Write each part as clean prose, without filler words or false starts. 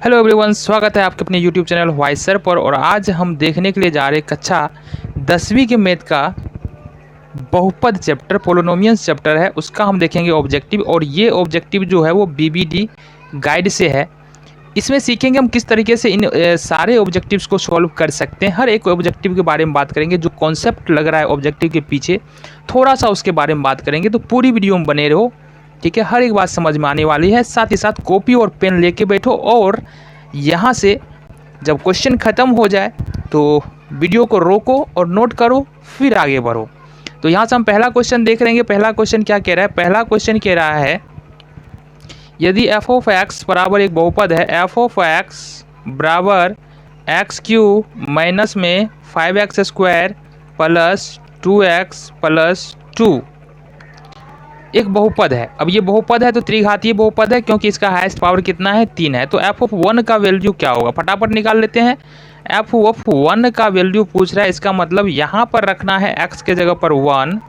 Hello everyone, स्वागत है आपके अपने यूट्यूब चैनल वाइस सर पर। और आज हम देखने के लिए जा रहे कक्षा 10वीं के मैथ का बहुपद चैप्टर, पोलिनोमियल्स चैप्टर है, उसका हम देखेंगे ऑब्जेक्टिव। और ये ऑब्जेक्टिव जो है वो बीबीडी गाइड से है। इसमें सीखेंगे हम किस तरीके से इन सारे ऑब्जेक्टिव्स को सॉल्व कर सकते हैं। हर एक ऑब्जेक्टिव के बारे में बात करेंगे, जो कॉन्सेप्ट लग रहा है ऑब्जेक्टिव के पीछे थोड़ा सा उसके बारे में बात करेंगे। तो पूरी वीडियो में बने रहो, ठीक है। हर एक बात समझ में आने वाली है। साथ ही साथ कॉपी और पेन लेके बैठो और यहाँ से जब क्वेश्चन ख़त्म हो जाए तो वीडियो को रोको और नोट करो, फिर आगे बढ़ो। तो यहाँ से हम पहला क्वेश्चन देख लेंगे। पहला क्वेश्चन क्या कह रहा है? पहला क्वेश्चन कह रहा है यदि f ऑफ x बराबर एक बहुपद है, f ऑफ x बराबर एक्स क्यू माइनस में 5x square plus 2x plus 2 एक बहुपद है। अब ये बहुपद है तो त्रिघातीय बहुपद है, क्योंकि इसका हाईएस्ट पावर कितना है? 3 है। तो f ऑफ 1 का वैल्यू क्या होगा? फटाफट निकाल लेते हैं। f ऑफ 1 का वैल्यू पूछ रहा है, इसका मतलब यहाँ पर रखना है x के जगह पर 1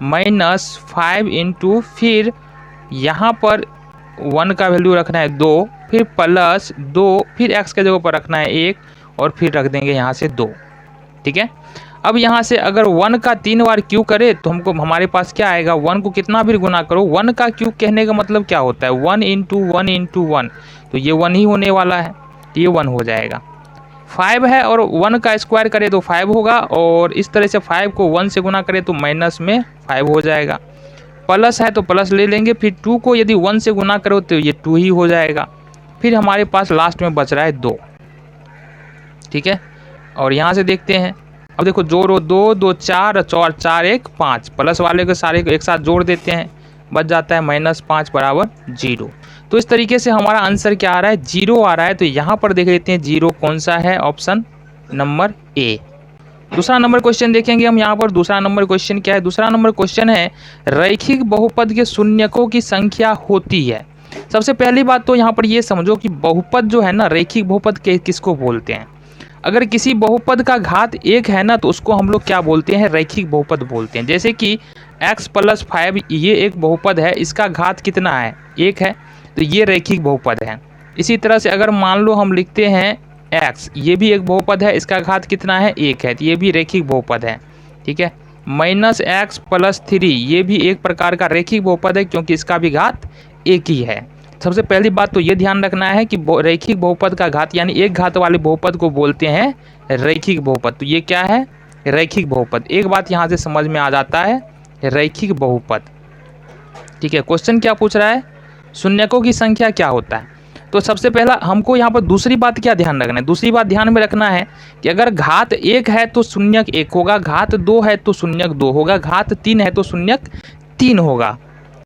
माइनस 5 इंटू, फिर यहाँ पर 1 का वैल्यू रखना है 2, फिर प्लस 2, फिर x के जगह पर रखना है 1 और फिर रख देंगे यहाँ से 2, ठीक है। अब यहाँ से अगर 1 का 3 बार क्यू करे तो हमको हमारे पास क्या आएगा? 1 को कितना भी गुना करो, 1 का क्यू कहने का मतलब क्या होता है? 1 इंटू 1 इंटू 1, तो ये 1 ही होने वाला है, तो ये 1 हो जाएगा। 5 है और 1 का स्क्वायर करे तो 5 होगा, और इस तरह से 5 को 1 से गुना करे तो माइनस में 5 हो जाएगा। प्लस है तो प्लस ले लेंगे, फिर 2 को यदि 1 से गुना करो तो ये 2 ही हो जाएगा। फिर हमारे पास लास्ट में बच रहा है 2, ठीक है। और यहाँ से देखते हैं, अब देखो जोड़ो, 2 2 4 और 4 1 5, प्लस वाले के सारे को एक साथ जोड़ देते हैं, बच जाता है -5 बराबर 0। तो इस तरीके से हमारा आंसर क्या आ रहा है? 0 आ रहा है। तो यहाँ पर देख लेते हैं 0 कौन सा है? Option number A. दूसरा नंबर क्वेश्चन देखेंगे हम यहाँ पर। दूसरा नंबर क्वेश्चन क्या है? दूसरा नंबर क्वेश्चन है रैखिक बहुपद के शून्यकों की संख्या होती है। सबसे पहली बात तो यहाँ पर ये समझो कि बहुपद जो है ना, रैखिक बहुपद किसको बोलते हैं? अगर किसी बहुपद का घात 1 है ना, तो उसको हम लोग क्या बोलते हैं? रैखिक बहुपद बोलते हैं। जैसे कि x प्लस 5 ये एक बहुपद है, इसका घात कितना है? 1 है, तो ये रैखिक बहुपद है। इसी तरह से अगर मान लो हम लिखते हैं x, ये भी एक बहुपद है, इसका घात कितना है? 1 है, तो ये भी रैखिक बहुपद है, ठीक है। -x प्लस 3 ये भी एक प्रकार का रैखिक बहुपद है, क्योंकि इसका भी घात 1 ही है। सबसे पहली बात तो ये ध्यान रखना है कि रैखिक बहुपद का घात यानी एक घात वाले बहुपद को बोलते हैं रैखिक बहुपद। तो ये क्या है? रैखिक बहुपद। एक बात यहाँ से समझ में आ जाता है, रैखिक बहुपद, ठीक है। क्वेश्चन क्या पूछ रहा है? शून्यकों की संख्या क्या होता है? तो सबसे पहला हमको यहाँ पर दूसरी बात क्या ध्यान रखना है? दूसरी बात ध्यान में रखना है कि अगर घात 1 है तो शून्यक 1 होगा, घात 2 है तो शून्यक 2 होगा, घात 3 है तो शून्यक 3 होगा,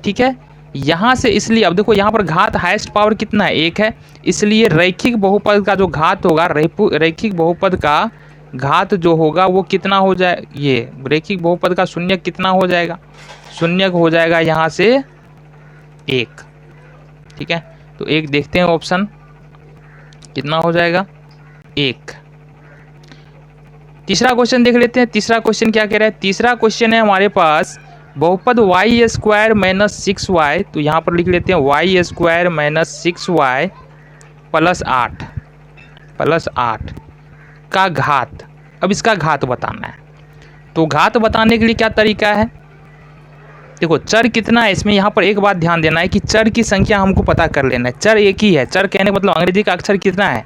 ठीक है। यहाँ से इसलिए अब देखो यहाँ पर घात हाईएस्ट पावर कितना है? 1 है, इसलिए रैखिक बहुपद का जो घात होगा, रैखिक बहुपद का घात जो होगा वो कितना हो जाए? ये रैखिक बहुपद का शून्यक कितना हो जाएगा? शून्यक हो जाएगा यहाँ से 1, ठीक है। तो 1 देखते हैं ऑप्शन कितना हो जाएगा? 1। तीसरा क्वेश्चन देख लेते हैं। तीसरा क्वेश्चन क्या कह रहा है? तीसरा क्वेश्चन है हमारे पास बहुपद y स्क्वायर माइनस 6y, तो यहाँ पर लिख लेते हैं y square minus 6y plus 8 का घात। अब इसका घात बताना है, तो घात बताने के लिए क्या तरीका है? देखो चर कितना है इसमें, यहाँ पर एक बात ध्यान देना है कि चर की संख्या हमको पता कर लेना है। चर एक ही है, चर कहने मतलब अंग्रेजी का अक्षर कितना है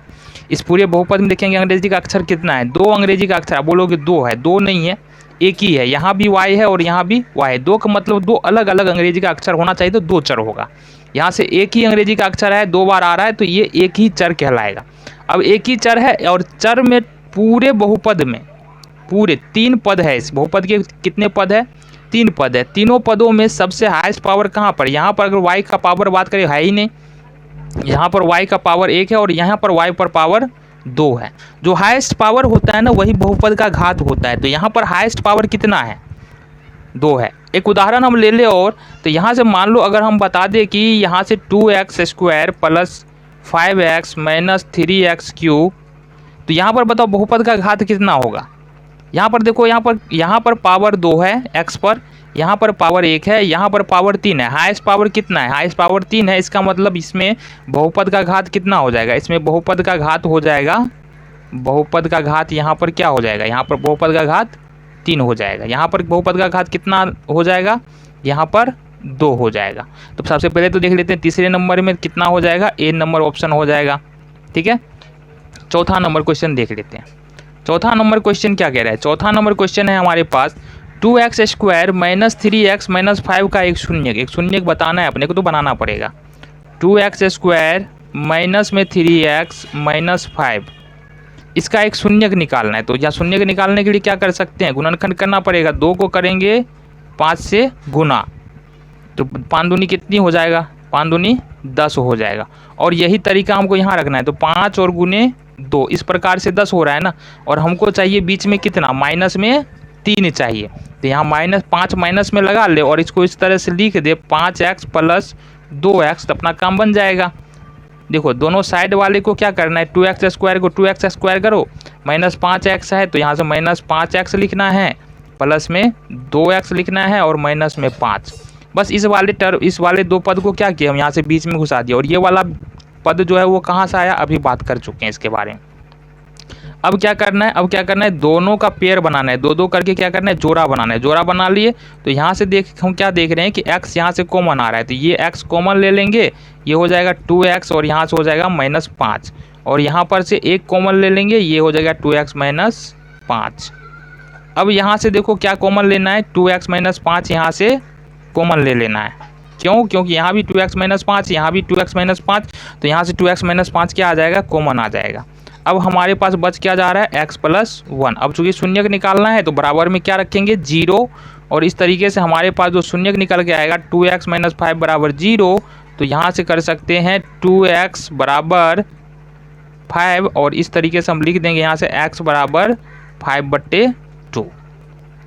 इस पूरे बहुपद में? देखेंगे अंग्रेजी का अक्षर कितना है? 2 अंग्रेजी का अक्षर। बोलोगे 2 है, 2 नहीं है, एक ही है। यहाँ भी y है और यहाँ भी y है। 2 का मतलब 2 अलग अलग अंग्रेजी का अक्षर होना चाहिए, तो 2 चर होगा। यहाँ से एक ही अंग्रेजी का अक्षर है, 2 बार आ रहा है, तो ये एक ही चर कहलाएगा। अब एक ही चर है और चर में पूरे बहुपद में पूरे 3 पद है। इस बहुपद के कितने पद है? 3 पद है। तीनों पदों में सबसे हाईएस्ट पावर कहाँ पर? यहाँ पर अगर y का पावर बात करें है ही नहीं, यहाँ पर y का पावर 1 है और यहाँ पर y पर पावर 2 है। जो हाईएस्ट पावर होता है ना, वही बहुपद का घात होता है। तो यहाँ पर हाईएस्ट पावर कितना है? 2 है। एक उदाहरण हम ले ले और, तो यहाँ से मान लो अगर हम बता दें कि यहाँ से 2x square plus 5x minus 3x cube, तो यहाँ पर बताओ बहुपद का घात कितना होगा? यहाँ पर देखो, यहाँ पर पावर 2 है x पर, यहाँ पर पावर 1 है, यहाँ पर पावर 3 है। हाईएस्ट पावर कितना है? हाईएस्ट पावर 3 है। इसका मतलब इसमें बहुपद का घात कितना हो जाएगा? इसमें बहुपद का घात हो जाएगा, बहुपद का घात यहाँ पर क्या हो जाएगा? यहाँ पर बहुपद का घात 3 हो जाएगा। यहाँ पर बहुपद का घात कितना हो जाएगा? यहाँ पर 2 हो जाएगा। तो सबसे पहले तो देख लेते हैं तीसरे नंबर में कितना हो जाएगा। ए नंबर ऑप्शन हो जाएगा। ठीक है, चौथा नंबर क्वेश्चन देख लेते हैं। चौथा नंबर क्वेश्चन क्या कह रहा है? चौथा नंबर क्वेश्चन है हमारे पास 2x square minus 3x minus 5 का एक शून्य बताना है अपने को, तो बनाना पड़ेगा। 2x स्क्वायर माइनस में 3x माइनस 5, इसका एक शून्य निकालना है। तो यहाँ शून्य निकालने के लिए क्या कर सकते हैं? गुणनखंड करना पड़ेगा। 2 को करेंगे 5 से गुना, तो 5 दूनी कितनी हो जाएगा? 5 दूनी 10 हो जाएगा। और यही तरीका हमको यहाँ रखना है। तो 5 और गुने 2, इस प्रकार से 10 हो रहा है ना। और हमको चाहिए बीच में कितना? माइनस में 3 चाहिए। तो यहाँ -5 माइनस में लगा ले और इसको इस तरह से लिख दे 5x प्लस 2x, तो अपना काम बन जाएगा। देखो दोनों साइड वाले को क्या करना है? 2x स्क्वायर को 2x स्क्वायर करो, -5x है तो यहाँ से -5x लिखना है, प्लस में 2x लिखना है और माइनस में 5। बस इस वाले दो पद को क्या किया? हम यहाँ से बीच में घुसा दिया। और ये वाला पद जो है वो कहाँ से आया? अभी बात कर चुके हैं इसके बारे में। अब क्या करना है? अब क्या करना है? दोनों का पेयर बनाना है। 2-2 करके क्या करना है? जोड़ा बनाना है। जोड़ा बना लिए तो यहाँ से हम क्या देख रहे हैं कि x यहाँ से कॉमन आ रहा है, तो ये x कॉमन ले लेंगे, ये हो जाएगा 2x और यहाँ से हो जाएगा -5। और यहाँ पर से एक कॉमन ले लेंगे, ये हो जाएगा 2x माइनस 5। अब यहाँ से देखो क्या कॉमन लेना है? 2x माइनस 5 यहाँ से कॉमन ले लेना है। क्यों? क्योंकि यहाँ भी 2x माइनस 5, यहाँ भी 2x माइनस 5, तो यहाँ से 2x माइनस 5 क्या आ जाएगा? कॉमन आ जाएगा। अब हमारे पास बच क्या जा रहा है? x plus 1। अब चूँकि शून्य निकालना है तो बराबर में क्या रखेंगे? 0। और इस तरीके से हमारे पास जो शून्य निकल के आएगा 2x माइनस 5 बराबर 0, तो यहाँ से कर सकते हैं 2x बराबर 5 और इस तरीके से हम लिख देंगे यहाँ से x बराबर 5/2।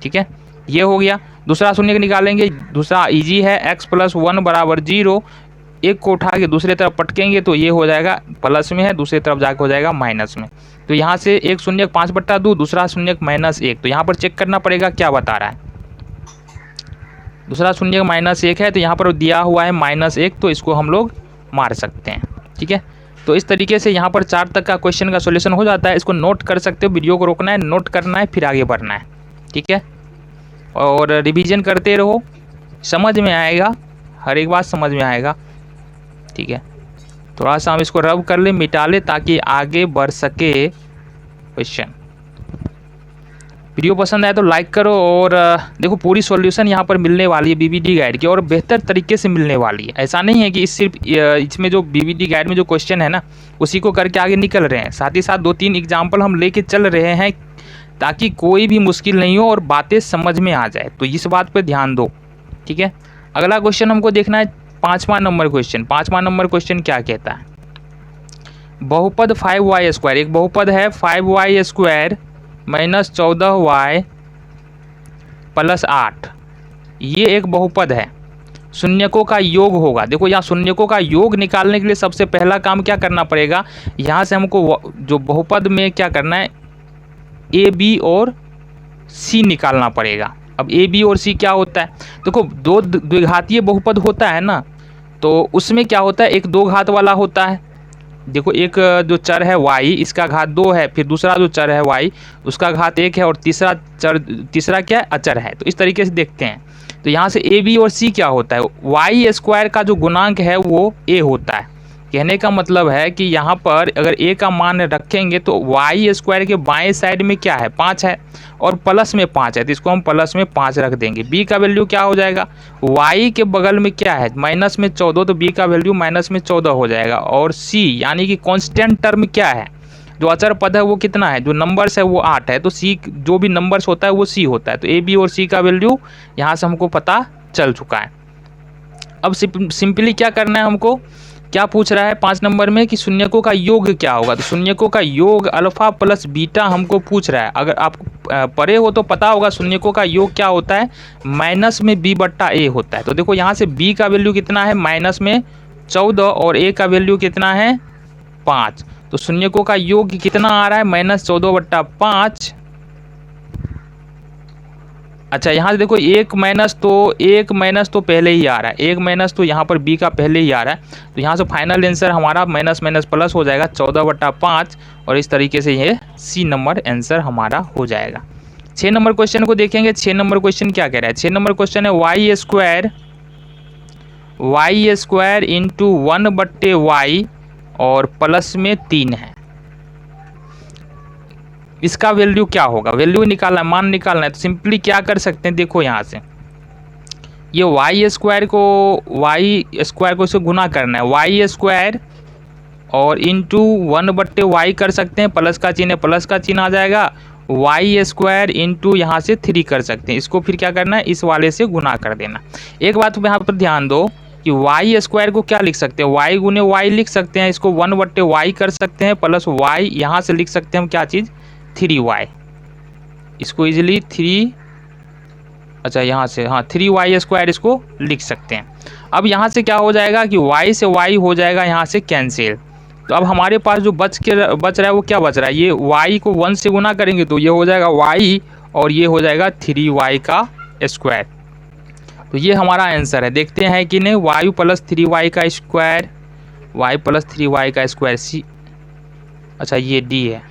ठीक है, ये हो गया। दूसरा शून्य निकालेंगे, दूसरा इजी है, x प्लस 1 बराबर 0। एक को उठा के दूसरे तरफ पटकेंगे तो ये हो जाएगा प्लस में है, दूसरी तरफ जाके हो जाएगा माइनस में। तो यहाँ से एक शून्य 5/2, दूसरा शून्य -1। तो यहाँ पर चेक करना पड़ेगा क्या बता रहा है। दूसरा शून्य -1 है तो यहाँ पर दिया हुआ है -1, तो इसको हम लोग मार सकते हैं। ठीक है, तो इस तरीके से यहाँ पर 4 तक का क्वेश्चन का सोल्यूशन हो जाता है। इसको नोट कर सकते हो, वीडियो को रोकना है, नोट करना है, फिर आगे बढ़ना है। ठीक है, और रिवीजन करते रहो, समझ में आएगा, हर एक बात समझ में आएगा। ठीक है, थोड़ा सा हम इसको रब कर ले, मिटा ले, ताकि आगे बढ़ सके क्वेश्चन। वीडियो पसंद आए तो लाइक करो। और देखो पूरी सॉल्यूशन यहाँ पर मिलने वाली है बीबीडी गाइड की, और बेहतर तरीके से मिलने वाली है। ऐसा नहीं है कि इसमें जो बीबीडी गाइड में जो क्वेश्चन है ना उसी को करके आगे निकल रहे हैं, साथ ही साथ 2-3 एग्जाम्पल हम लेके चल रहे हैं ताकि कोई भी मुश्किल नहीं हो और बातें समझ में आ जाए। तो इस बात पर ध्यान दो। ठीक है, अगला क्वेश्चन हमको देखना है 5वां नंबर क्वेश्चन। 5वां नंबर क्वेश्चन क्या कहता है? बहुपद 5y स्क्वायर, एक बहुपद है 5y square minus 14y plus 8, ये एक बहुपद है। शून्यकों का योग होगा। देखो यहाँ शून्यकों का योग निकालने के लिए सबसे पहला काम क्या करना पड़ेगा? यहाँ से हमको जो बहुपद में क्या करना है? ए बी और सी निकालना पड़ेगा। अब ए बी और सी क्या होता है? देखो दो द्विघातीय बहुपद होता है ना, तो उसमें क्या होता है? एक 2 घात वाला होता है। देखो एक जो चर है y, इसका घात 2 है, फिर दूसरा जो चर है y उसका घात 1 है, और तीसरा क्या है? अचर है। तो इस तरीके से देखते हैं। तो यहाँ से ए बी और सी क्या होता है? y स्क्वायर का जो गुणांक है वो a होता है। कहने का मतलब है कि यहाँ पर अगर a का मान रखेंगे तो y स्क्वायर के बाएं साइड में क्या है? 5 है, और प्लस में 5 है, तो इसको हम प्लस में 5 रख देंगे। b का वैल्यू क्या हो जाएगा? y के बगल में क्या है? माइनस में 14, तो b का वैल्यू माइनस में 14 हो जाएगा। और c यानी कि कांस्टेंट टर्म क्या है? जो अचर पद है वो कितना है? जो नंबर्स है वो 8 है, तो c जो भी नंबर्स होता है वो c होता है। तो a b और c का वैल्यू यहाँ से हमको पता चल चुका है। अब सिंपली क्या करना है हमको? क्या पूछ रहा है 5 नंबर में कि शून्यकों का योग क्या होगा? तो शून्यकों का योग अल्फा प्लस बीटा हमको पूछ रहा है। अगर आप पढ़े हो तो पता होगा शून्यकों का योग क्या होता है? माइनस में b/a होता है। तो देखो यहाँ से b का वैल्यू कितना है? माइनस में 14, और a का वैल्यू कितना है? 5। तो शून्यकों का योग कितना आ रहा है? -14/5 अच्छा यहाँ से देखो एक माइनस तो पहले ही आ रहा है, एक माइनस तो यहाँ पर बी का पहले ही आ रहा है, तो यहाँ से फाइनल आंसर हमारा माइनस माइनस प्लस हो जाएगा 14/5 और इस तरीके से ये सी नंबर आंसर हमारा हो जाएगा। 6 नंबर क्वेश्चन को देखेंगे। 6 नंबर क्वेश्चन क्या कह रहा है? 6 नंबर क्वेश्चन है वाई स्क्वायर इंटू 1/y और प्लस में 3 है, इसका वैल्यू क्या होगा? वैल्यू निकालना है, मान निकालना है, तो सिंपली क्या कर सकते हैं, देखो यहाँ से ये वाई स्क्वायर को से गुना करना है, वाई स्क्वायर और इंटू 1/y कर सकते हैं, प्लस का चिन्ह है, प्लस का चिन्ह आ जाएगा, वाई स्क्वायर इंटू यहाँ से 3 कर सकते हैं, इसको फिर क्या करना है, इस वाले से गुना कर देना। एक बात यहाँ पर ध्यान दो कि वाई स्क्वायर को क्या लिख सकते हैं, वाई गुने वाई लिख सकते हैं, इसको 1/y कर सकते हैं, प्लस वाई यहाँ से लिख सकते हैं हम क्या चीज़, 3y, इसको इजीली 3, अच्छा यहाँ से हाँ 3y स्क्वायर इसको लिख सकते हैं। अब यहाँ से क्या हो जाएगा कि y से y हो जाएगा यहाँ से कैंसिल, तो अब हमारे पास जो बच रहा है वो क्या बच रहा है, ये y को 1 से गुना करेंगे तो ये हो जाएगा y और ये हो जाएगा 3y का स्क्वायर, तो ये हमारा आंसर है। देखते हैं कि नहीं, y प्लस 3y का स्क्वायर, y प्लस 3y का स्क्वायर सी, अच्छा ये d है,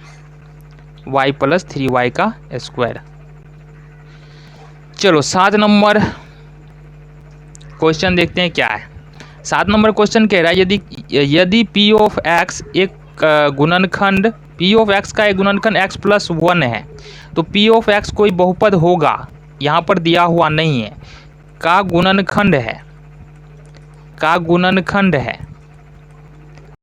y प्लस 3y का स्क्वायर। चलो 7 नंबर क्वेश्चन देखते हैं क्या है। 7 नंबर क्वेश्चन कह रहा है यदि p ऑफ x एक गुणनखंड p ऑफ x का एक गुणनखंड x प्लस 1 है तो p ऑफ x कोई बहुपद होगा, यहाँ पर दिया हुआ नहीं है, का गुणनखंड है